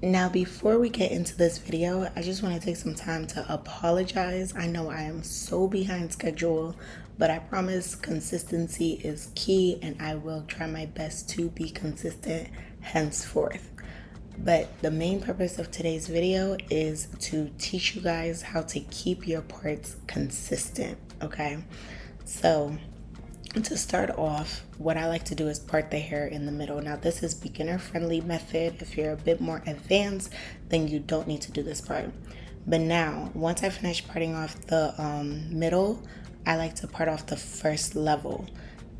Now, before we get into this video, I just want to take some time to apologize. I know I am so behind schedule, but I promise consistency is key and I will try my best to be consistent henceforth. But the main purpose of today's video is to teach you guys how to keep your parts consistent, okay? So to start off, what I like to do is part the hair in the middle. Now, this is beginner friendly method. If you're a bit more advanced, then you don't need to do this part. But now, once I finish parting off the middle, I like to part off the first level.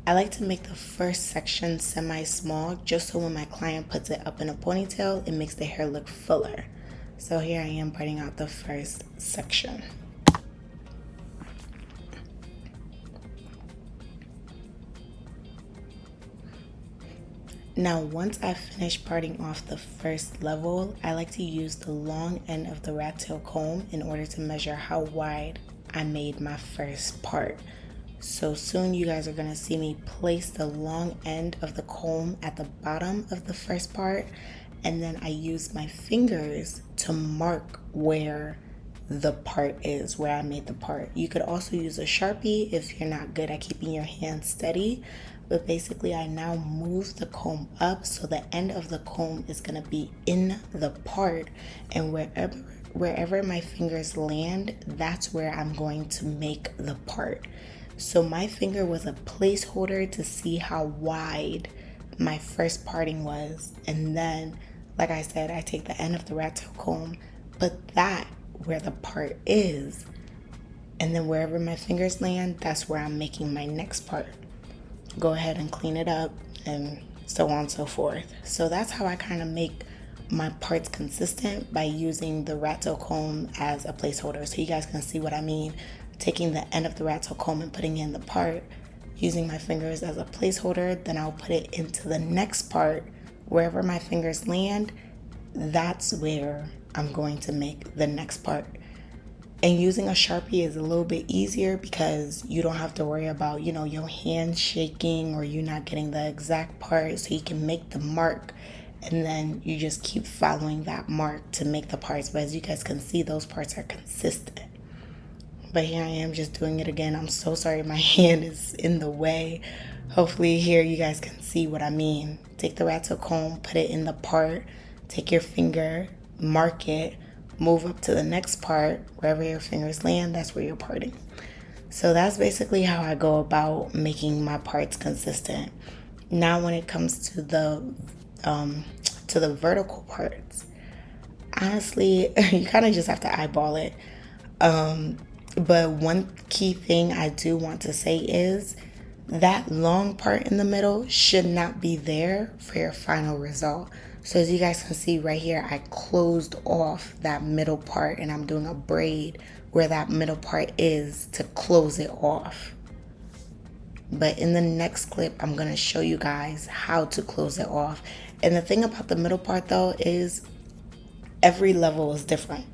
I like to make the first section semi-small, just so when my client puts it up in a ponytail, it makes the hair look fuller. So here I am parting out the first section. Now, once I finish parting off the first level, I like to use the long end of the rat tail comb in order to measure how wide I made my first part. So soon you guys are going to see me place the long end of the comb at the bottom of the first part, and then I use my fingers to mark where the part is, where I made the part. You could also use a Sharpie if you're not good at keeping your hand steady. But basically, I now move the comb up so the end of the comb is gonna be in the part, and wherever my fingers land, that's where I'm going to make the part. So my finger was a placeholder to see how wide my first parting was, and then, like I said, I take the end of the rat tail comb, put that where the part is, and then wherever my fingers land, that's where I'm making my next part. Go ahead and clean it up, and so on and so forth. So that's how I kind of make my parts consistent, by using the rat tail comb as a placeholder. So you guys can see what I mean. Taking the end of the rat tail comb and putting in the part, using my fingers as a placeholder, then I'll put it into the next part. Wherever my fingers land, that's where I'm going to make the next part. And using a Sharpie is a little bit easier because you don't have to worry about, your hand shaking or you not getting the exact part. So you can make the mark and then you just keep following that mark to make the parts. But as you guys can see, those parts are consistent. But here I am just doing it again. I'm so sorry my hand is in the way. Hopefully here you guys can see what I mean. Take the rat tail comb, put it in the part, take your finger, mark it, move up to the next part. Wherever your fingers land, that's where you're parting. So that's basically how I go about making my parts consistent. Now when it comes to the vertical parts, honestly, you kind of just have to eyeball it. But one key thing I do want to say is that long part in the middle should not be there for your final result. So as you guys can see right here, I closed off that middle part and I'm doing a braid where that middle part is to close it off. But in the next clip, I'm going to show you guys how to close it off. And the thing about the middle part though is every level is different.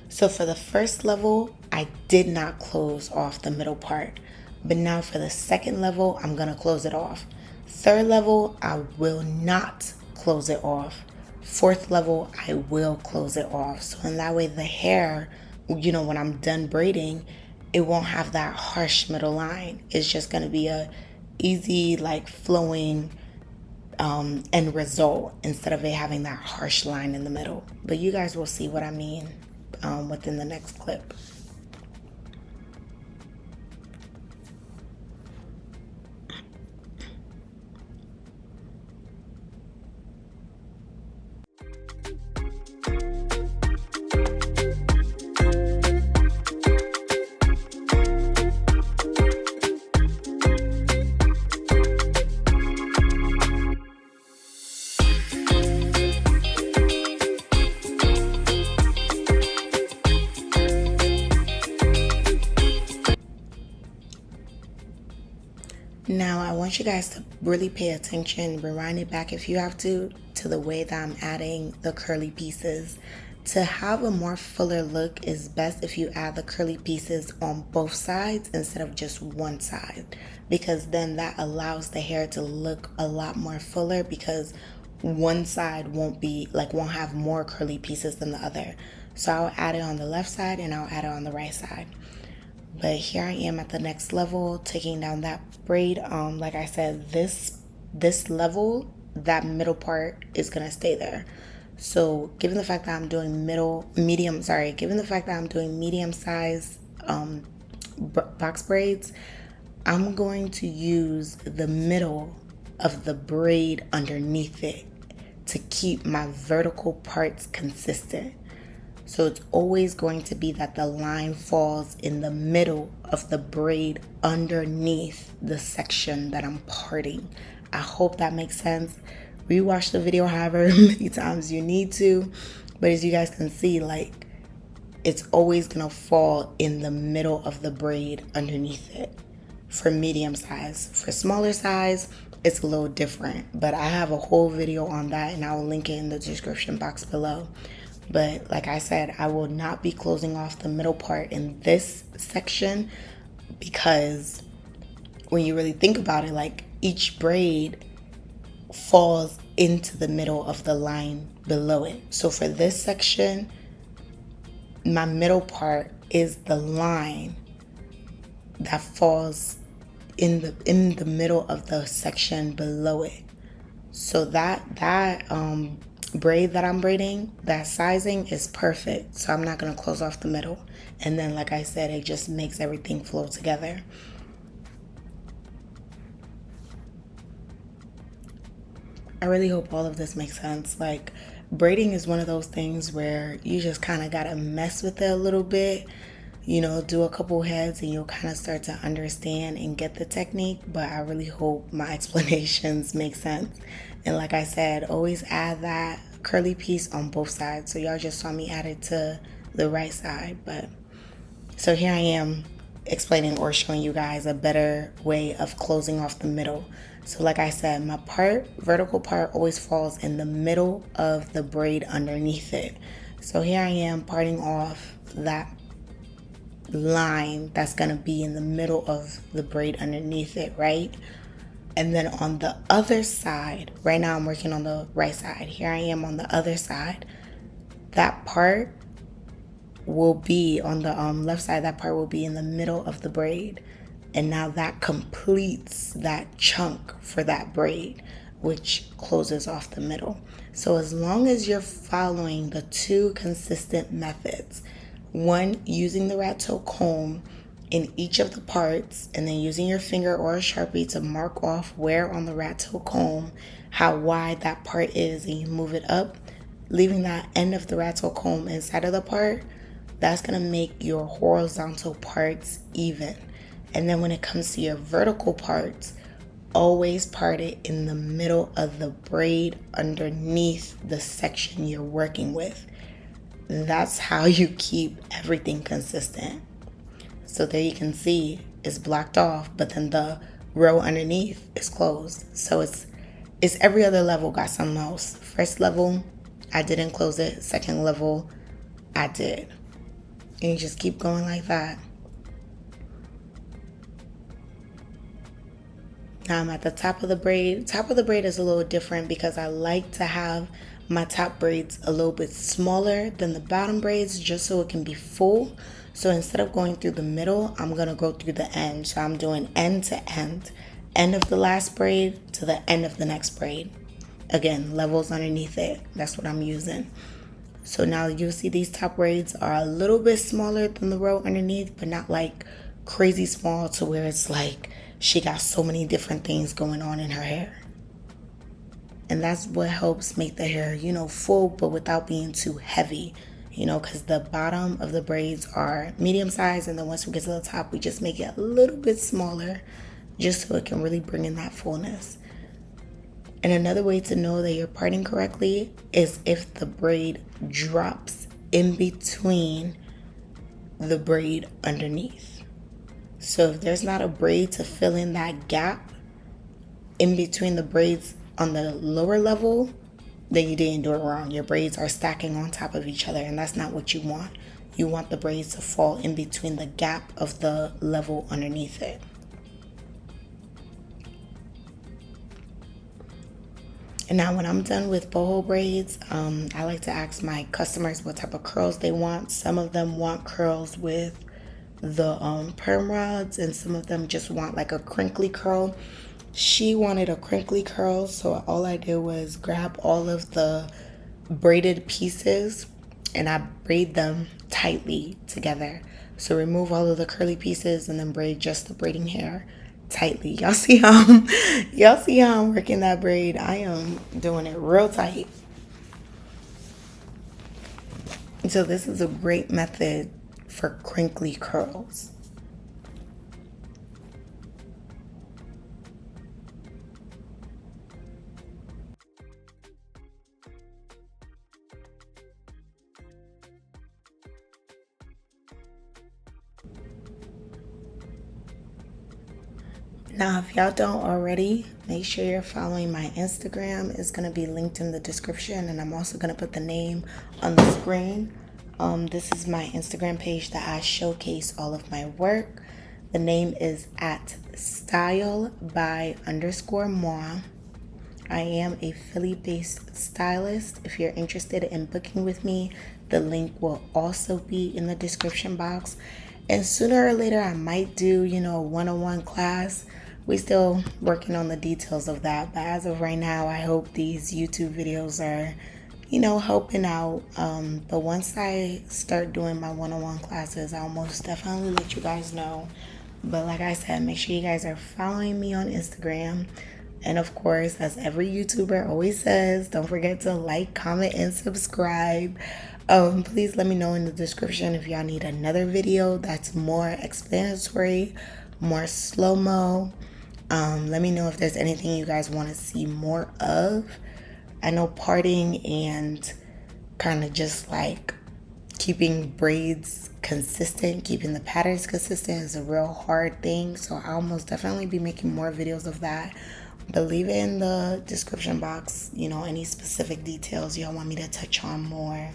So for the first level, I did not close off the middle part. But now for the second level, I'm going to close it off. Third level, I will not close it off. Fourth level, I will close it off. So in that way, the hair, when I'm done braiding, it won't have that harsh middle line. It's just going to be a easy, flowing end result instead of it having that harsh line in the middle. But you guys will see what I mean within the next clip. Now, I want you guys to really pay attention, rewind it back if you have to the way that I'm adding the curly pieces. To have a more fuller look is best if you add the curly pieces on both sides instead of just one side, because then that allows the hair to look a lot more fuller, because one side won't have more curly pieces than the other. So I'll add it on the left side and I'll add it on the right side. But here I am at the next level, taking down that braid. Like I said, this level, that middle part is gonna stay there. So given the fact that I'm doing medium size box braids, I'm going to use the middle of the braid underneath it to keep my vertical parts consistent. So it's always going to be that the line falls in the middle of the braid underneath the section that I'm parting. I hope that makes sense. Rewatch the video however many times you need to. But as you guys can see, like, it's always gonna fall in the middle of the braid underneath it for medium size. For smaller size, it's a little different. But I have a whole video on that and I will link it in the description box below. But like I said, I will not be closing off the middle part in this section because when you really think about it, like, each braid falls into the middle of the line below it. So for this section, my middle part is the line that falls in the middle of the section below it. So that braid that I'm braiding, that sizing is perfect. So I'm not going to close off the middle. And then, like I said, it just makes everything flow together. I really hope all of this makes sense. Like, braiding is one of those things where you just kind of got to mess with it a little bit, you know, do a couple heads and you'll kind of start to understand and get the technique. But I really hope my explanations make sense. And like I said, always add that curly piece on both sides. So y'all just saw me add it to the right side. But so here I am explaining or showing you guys a better way of closing off the middle. So like I said, my vertical part always falls in the middle of the braid underneath it. So here I am parting off that line that's gonna be in the middle of the braid underneath it, right? And then on the other side, right now I'm working on the right side. Here I am on the other side. That part will be on the left side. That part will be in the middle of the braid. And now that completes that chunk for that braid, which closes off the middle. So as long as you're following the two consistent methods, one, using the rat tail comb in each of the parts, and then using your finger or a Sharpie to mark off where on the rat tail comb, how wide that part is, and you move it up, leaving that end of the rat tail comb inside of the part, that's gonna make your horizontal parts even. And then when it comes to your vertical parts, always part it in the middle of the braid underneath the section you're working with. That's how you keep everything consistent. So there you can see it's blocked off, but then the row underneath is closed. So it's every other level got something else. First level, I didn't close it. Second level, I did. And you just keep going like that. Now I'm at the top of the braid. Top of the braid is a little different because I like to have my top braids a little bit smaller than the bottom braids just so it can be full. So instead of going through the middle, I'm going to go through the end. So I'm doing end to end of the last braid to the end of the next braid. Again, levels underneath it. That's what I'm using. So now you'll see these top braids are a little bit smaller than the row underneath, but not like crazy small to where it's like she got so many different things going on in her hair. And that's what helps make the hair, you know, full, but without being too heavy, you know, because the bottom of the braids are medium size. And then once we get to the top, we just make it a little bit smaller just so it can really bring in that fullness. And another way to know that you're parting correctly is if the braid drops in between the braid underneath. So if there's not a braid to fill in that gap in between the braids on the lower level, then you didn't do it wrong. Your braids are stacking on top of each other, and that's not what you want. You want the braids to fall in between the gap of the level underneath it. Now when I'm done with boho braids, I like to ask my customers what type of curls they want. Some of them want curls with the perm rods, and some of them just want like a crinkly curl. She wanted a crinkly curl, so all I did was grab all of the braided pieces and I braid them tightly together. So remove all of the curly pieces and then braid just the braiding hair tightly. Y'all see how I'm working that braid? I am doing it real tight. So this is a great method for crinkly curls. Now, if y'all don't already, make sure you're following my Instagram. It's going to be linked in the description, and I'm also going to put the name on the screen. This is my Instagram page that I showcase all of my work. The name is at style_by_moi. I am a Philly-based stylist. If you're interested in booking with me, the link will also be in the description box. And sooner or later, I might do, a one-on-one class. We still working on the details of that. But as of right now, I hope these YouTube videos are, helping out. But once I start doing my one-on-one classes, I'll most definitely let you guys know. But like I said, make sure you guys are following me on Instagram. And of course, as every YouTuber always says, don't forget to like, comment, and subscribe. Please let me know in the description if y'all need another video that's more explanatory, more slow-mo. Let me know if there's anything you guys want to see more of. I know parting and kind of just like keeping braids consistent, keeping the patterns consistent is a real hard thing. So I'll most definitely be making more videos of that. But leave it in the description box, any specific details y'all want me to touch on more.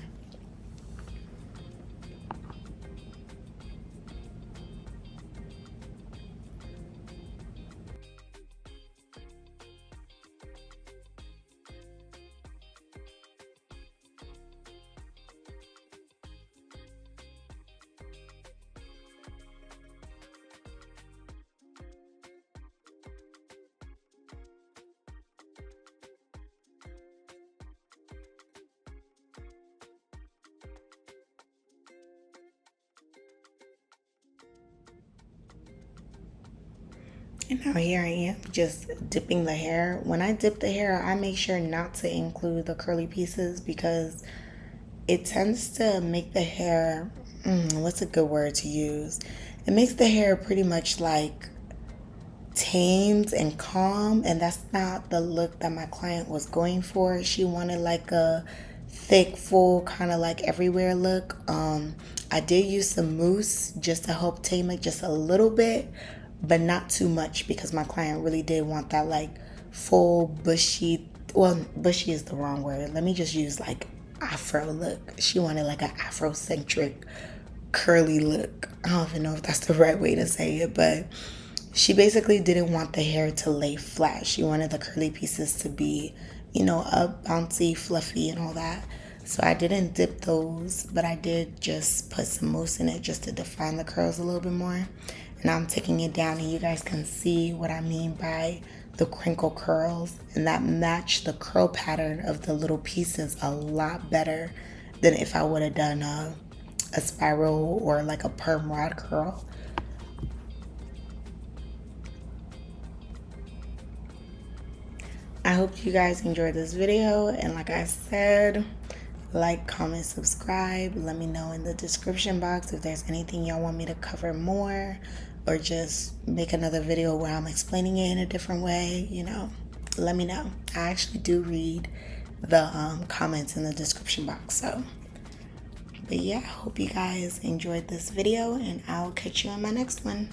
And now here I am just dipping the hair. When I dip the hair, I make sure not to include the curly pieces because it tends to make the hair, what's a good word to use? It makes the hair pretty much like tamed and calm, and that's not the look that my client was going for. She wanted like a thick, full, kind of like everywhere look. I did use some mousse just to help tame it just a little bit, but not too much because my client really did want that like full bushy, well, bushy is the wrong word. Let me just use like afro look. She wanted like an afrocentric curly look. I don't even know if that's the right way to say it, but she basically didn't want the hair to lay flat. She wanted the curly pieces to be, up, bouncy, fluffy, and all that. So I didn't dip those, but I did just put some mousse in it just to define the curls a little bit more. And I'm taking it down, and you guys can see what I mean by the crinkle curls, and that matched the curl pattern of the little pieces a lot better than if I would have done a spiral or like a perm rod curl. I hope you guys enjoyed this video, and like I said, like, comment, subscribe. Let me know in the description box if there's anything y'all want me to cover more, or just make another video where I'm explaining it in a different way. Let me know. I actually do read the comments in the description box. So, but yeah, I hope you guys enjoyed this video, and I'll catch you in my next one.